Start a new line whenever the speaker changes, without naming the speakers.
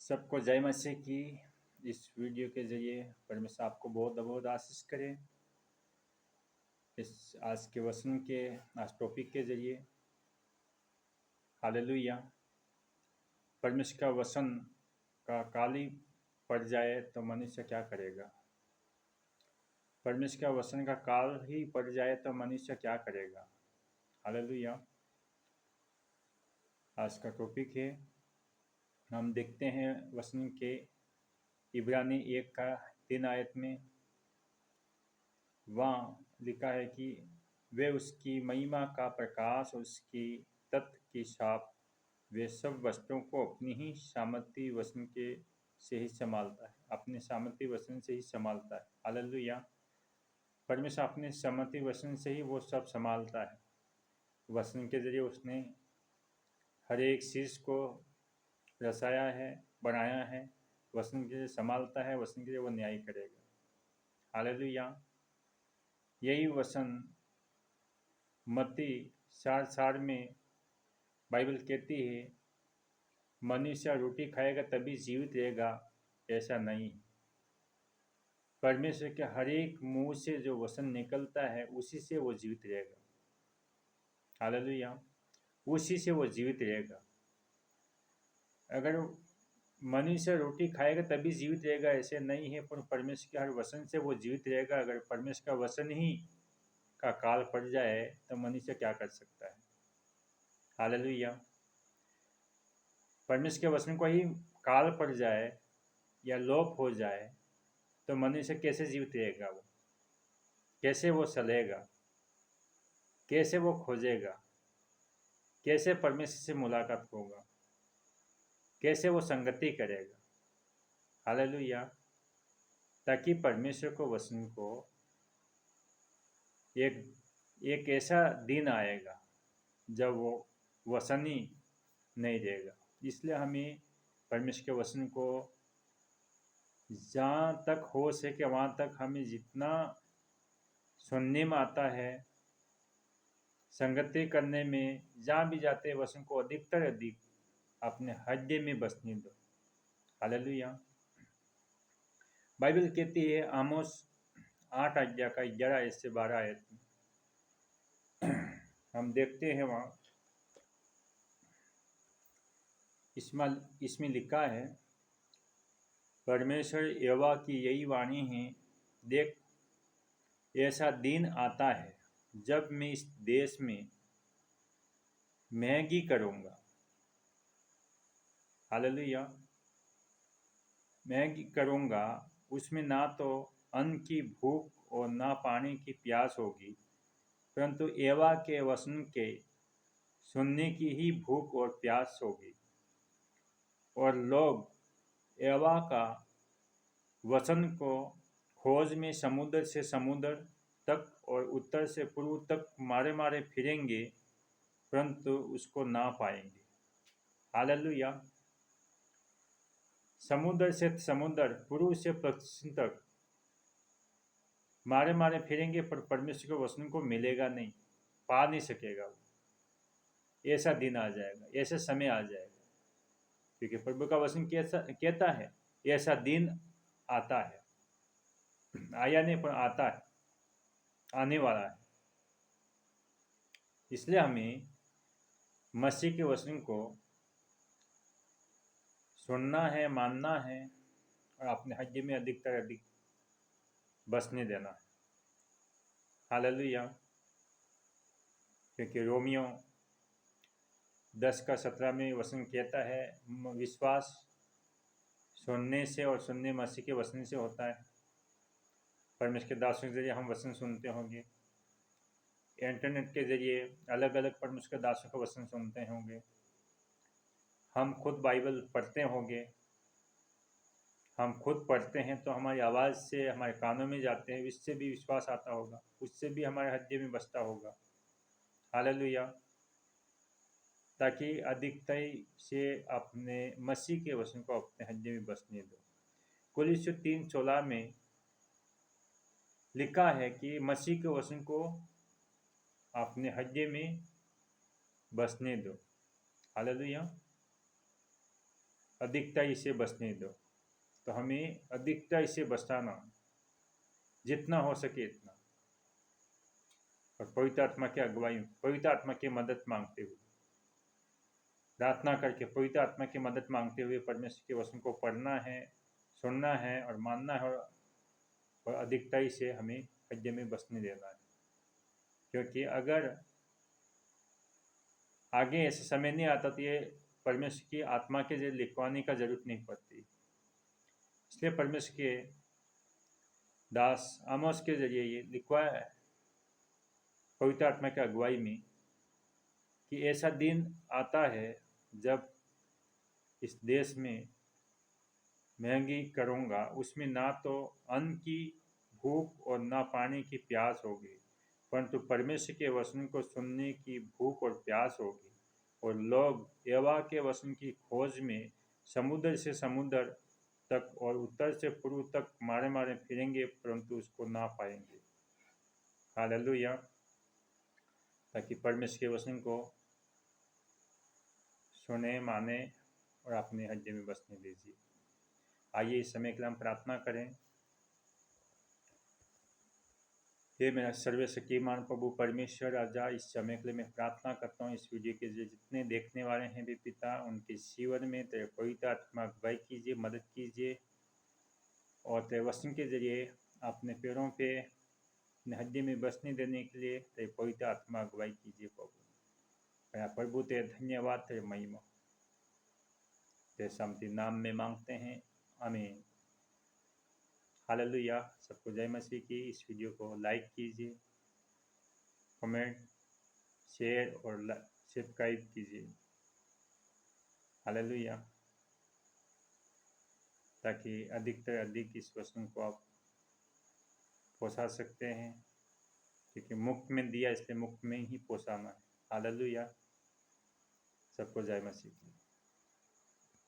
सबको जय मसीह की। इस वीडियो के जरिए परमेश्वर आपको बहुत बहुत आशीष करे। इस आज के वचन के आज टॉपिक के जरिए हालेलुया। परमेश्वर का वचन का काली पड़ जाए तो मनुष्य क्या करेगा। परमेश्वर का वचन का काल ही पड़ जाए तो मनुष्य क्या करेगा। हालेलुया। आज का टॉपिक है, हम देखते हैं वचन के इब्रानी 1:3 में। वहाँ लिखा है कि वे उसकी महिमा का प्रकाश, उसकी तत्व की छाप, वे सब वस्तुओं को अपनी ही सामर्थी वचन के से ही संभालता है, अपने सामर्थी वचन से ही संभालता है। हालेलुया। परमेश्वर अपने सामर्थी वचन से ही वो सब संभालता है। वचन के जरिए उसने हर एक चीज़ को रचाया है, बनाया है। वचन के जरिए संभालता है, वचन के जरिए वो न्याय करेगा। हालेलुया। यही वचन मत्ती 4:4 में बाइबल कहती है, मनुष्य रोटी खाएगा तभी जीवित रहेगा, ऐसा नहीं। परमेश्वर के हर एक मुंह से जो वचन निकलता है उसी से वो जीवित रहेगा। हालेलुया। उसी से वो जीवित रहेगा। अगर मनुष्य रोटी खाएगा तभी जीवित रहेगा ऐसे नहीं है, पर परमेश्वर के हर वचन से वो जीवित रहेगा। अगर परमेश्वर का वचन ही का काल पड़ जाए तो मनुष्य क्या कर सकता है। हालेलुया। परमेश्वर के वचन को ही काल पड़ जाए या लोप हो जाए तो मनुष्य कैसे जीवित रहेगा। वो कैसे वो चलेगा, कैसे वो खोजेगा, कैसे परमेश्वर से मुलाकात होगा, कैसे वो संगति करेगा। हालेलुया। ताकि परमेश्वर को वचन को एक ऐसा दिन आएगा जब वो वचन ही नहीं रहेगा। इसलिए हमें परमेश्वर के वचन को जहाँ तक हो सके वहाँ तक हमें जितना सुनने में आता है, संगति करने में, जहाँ भी जाते हैं वचन को अधिकतर अधिक अपने हृदय में बसने दो। हालेलुया। बाइबल कहती है आमोस 8:11-12 हम देखते हैं वहाँ इसमें लिखा है, परमेश्वर यहोवा की यही वाणी है, देख ऐसा दिन आता है जब मैं इस देश में महंगी करूँगा। हालेलुया। महंगी करूँगा, उसमें ना तो अन्न की भूख और ना पानी की प्यास होगी, परंतु यहोवा के वचन के सुनने की ही भूख और प्यास होगी। और लोग यहोवा का वचन को खोज में समुद्र से समुद्र तक और उत्तर से पूर्व तक मारे मारे फिरेंगे, परंतु उसको ना पाएंगे। हालेलुया। समुद्र से समुद्र, पूर्व से पश्चिम तक मारे मारे फिरेंगे, पर परमेश्वर के वचन को मिलेगा नहीं, पा नहीं सकेगा वो। ऐसा दिन आ जाएगा, ऐसा समय आ जाएगा, क्योंकि प्रभु का वचन कहता है ऐसा दिन आता है। आया नहीं पर आता है, आने वाला है। इसलिए हमें मसीह के वचन को सुनना है, मानना है और अपने हृदय में अधिकतर अधिक बसने देना है। हालेलुया। क्योंकि रोमियो 10:17 में वचन कहता है, विश्वास सुनने से और सुनने मसीह के वचन से होता है। परमेश्वर के दासों के जरिए हम वचन सुनते होंगे, इंटरनेट के जरिए अलग अलग परमेश्वर के दासों का वचन सुनते होंगे, हम खुद बाइबल पढ़ते होंगे। हम खुद पढ़ते हैं तो हमारी आवाज़ से हमारे कानों में जाते हैं, इससे भी विश्वास आता होगा, उससे भी हमारे हृदय में बसता होगा। हालेलुया। ताकि अधिकता से अपने मसीह के वचन को अपने हृदय में बसने दो। कुलिस्सी 3:16 में लिखा है कि मसीह के वचन को अपने हृदय में बसने दो। हालेलुया। अधिकता से बचने दो। तो हमें अधिकता से बचाना, जितना हो सके इतना, और पवित्र आत्मा की अगुवाई, पवित्र आत्मा की मदद मांगते हुए, प्रार्थना करके पवित्र आत्मा की मदद मांगते हुए परमेश्वर के वचन को पढ़ना है, सुनना है और मानना है, और अधिकता से हमें हृदय में बसने देना है। क्योंकि अगर आगे ऐसा समय नहीं आता तो ये परमेश्वर की आत्मा के जरिए लिखवाने का जरूरत नहीं पड़ती। इसलिए परमेश्वर के दास आमोस के जरिए ये लिखवाया है पवित्र आत्मा की अगुवाई में कि ऐसा दिन आता है जब इस देश में महंगी करूँगा, उसमें ना तो अन्न की भूख और ना पानी की प्यास होगी, परंतु परमेश्वर के वचन को सुनने की भूख और प्यास होगी। और लोग यहोवा के वचन की खोज में समुद्र से समुद्र तक और उत्तर से पूर्व तक मारे मारे फिरेंगे, परंतु उसको ना पाएंगे। हालेलुया। ताकि परमेश्वर के वचन को सुने, माने और अपने हृदय में बसने दीजिए। आइए इस समय के लिए हम प्रार्थना करें। हे मेरा सर्वशक्तिमान प्रभु परमेश्वर राजा, इस समय के लिए मैं प्रार्थना करता हूँ इस वीडियो के जरिए जितने देखने वाले हैं भी पिता, उनके जीवन में तेरे पवित्र आत्मा अगुवाई कीजिए, मदद कीजिए, और तेरे वचन के जरिए अपने पैरों पे अपने हृदय में बसने देने के लिए तेरे पवित्र आत्मा अगुवाई कीजिए प्रभु। मेरा प्रभु तेरे धन्यवाद, तेरे महिमा, तेरे शांति नाम में मांगते हैं, आमीन। हालेलुया। सबको जय मसीह की। इस वीडियो को लाइक कीजिए, कमेंट, शेयर और सब्सक्राइब कीजिए। हालेलुया। ताकि अधिक से अधिक इस वचन को आप पहुंचा सकते हैं, क्योंकि मुफ्त में दिया इसलिए मुफ्त में ही पहुंचाना है। हालेलुया। सबको जय मसीह की।